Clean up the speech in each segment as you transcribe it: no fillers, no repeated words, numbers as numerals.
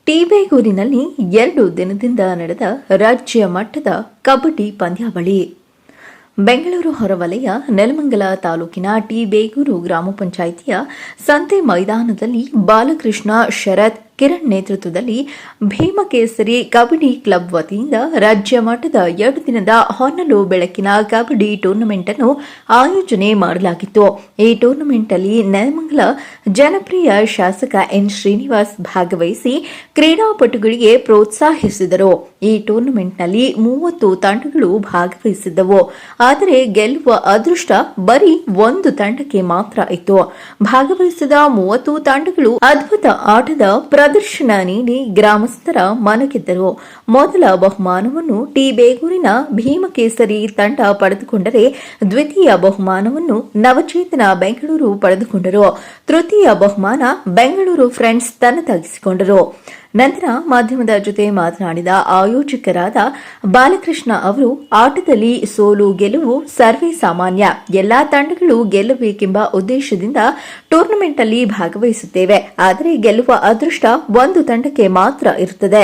ಟಿಬೇಗೂರಿನಲ್ಲಿ 2 ದಿನದಿಂದ ನಡೆದ ರಾಜ್ಯ ಮಟ್ಟದ ಕಬಡ್ಡಿ ಪಂದ್ಯಾವಳಿ. ಬೆಂಗಳೂರು ಹೊರವಲಯ ನೆಲಮಂಗಲ ತಾಲೂಕಿನ ಟಿಬೇಗೂರು ಗ್ರಾಮ ಪಂಚಾಯಿತಿಯ ಸಂತೆ ಮೈದಾನದಲ್ಲಿ ಬಾಲಕೃಷ್ಣ, ಶರತ್, ಕಿರಣ್ ನೇತೃತ್ವದಲ್ಲಿ ಭೀಮಕೇಸರಿ ಕಬಡ್ಡಿ ಕ್ಲಬ್ ವತಿಯಿಂದ ರಾಜ್ಯ ಮಟ್ಟದ 2 ದಿನದ ಹೊನಲು ಬೆಳಕಿನ ಕಬಡ್ಡಿ ಟೂರ್ನಮೆಂಟ್ ಅನ್ನು ಆಯೋಜನೆ ಮಾಡಲಾಗಿತ್ತು. ಈ ಟೂರ್ನಮೆಂಟ್ ಅಲ್ಲಿ ನೆಲಮಂಗಲ ಜನಪ್ರಿಯ ಶಾಸಕ ಎನ್ ಶ್ರೀನಿವಾಸ್ ಭಾಗವಹಿಸಿ ಕ್ರೀಡಾಪಟುಗಳಿಗೆ ಪ್ರೋತ್ಸಾಹಿಸಿದರು. ಈ ಟೂರ್ನಮೆಂಟ್ನಲ್ಲಿ 30 ತಂಡಗಳು ಭಾಗವಹಿಸಿದ್ದವು. ಆದರೆ ಗೆಲ್ಲುವ ಅದೃಷ್ಟ ಬರೀ 1 ತಂಡಕ್ಕೆ ಮಾತ್ರ ಇತ್ತು. ಭಾಗವಹಿಸಿದ 30 ತಂಡಗಳು ಅದ್ಭುತ ಆಟದ ಪ್ರದರ್ಶನ ನೀಡಿ ಗ್ರಾಮಸ್ಥರ ಮನಗೆದ್ದರು. ಮೊದಲ ಬಹುಮಾನವನ್ನು ಟಿಬೇಗೂರಿನ ಭೀಮಕೇಸರಿ ತಂಡ ಪಡೆದುಕೊಂಡರೆ, ದ್ವಿತೀಯ ಬಹುಮಾನವನ್ನು ನವಚೇತನ ಬೆಂಗಳೂರು ಪಡೆದುಕೊಂಡರು. ತೃತೀಯ ಬಹುಮಾನ ಬೆಂಗಳೂರು ಫ್ರೆಂಡ್ಸ್ ತನ್ನದಾಗಿಸಿಕೊಂಡರು. ನಂತರ ಮಾಧ್ಯಮದ ಜೊತೆ ಮಾತನಾಡಿದ ಆಯೋಜಕರಾದ ಬಾಲಕೃಷ್ಣ ಅವರು, ಆಟದಲ್ಲಿ ಸೋಲು ಗೆಲುವು ಸರ್ವೇ ಸಾಮಾನ್ಯ. ಎಲ್ಲಾ ತಂಡಗಳು ಗೆಲ್ಲಬೇಕೆಂಬ ಉದ್ದೇಶದಿಂದ ಟೂರ್ನಮೆಂಟ್ ಅಲ್ಲಿ ಭಾಗವಹಿಸುತ್ತೇವೆ. ಆದರೆ ಗೆಲ್ಲುವ ಅದೃಷ್ಟ 1 ತಂಡಕ್ಕೆ ಮಾತ್ರ ಇರುತ್ತದೆ.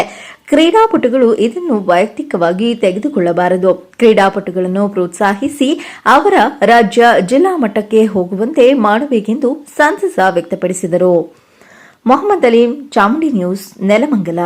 ಕ್ರೀಡಾಪಟುಗಳು ಇದನ್ನು ವೈಯಕ್ತಿಕವಾಗಿ ತೆಗೆದುಕೊಳ್ಳಬಾರದು. ಕ್ರೀಡಾಪಟುಗಳನ್ನು ಪ್ರೋತ್ಸಾಹಿಸಿ ಅವರ ರಾಜ್ಯ, ಜಿಲ್ಲಾ ಮಟ್ಟಕ್ಕೆ ಹೋಗುವಂತೆ ಮಾಡಬೇಕೆಂದು ಸಂತಸ ವ್ಯಕ್ತಪಡಿಸಿದರು. ಮೊಹಮ್ಮದ್ ಅಲೀಂ, ಚಾಮುಂಡಿ ನ್ಯೂಸ್, ನೆಲಮಂಗಲ.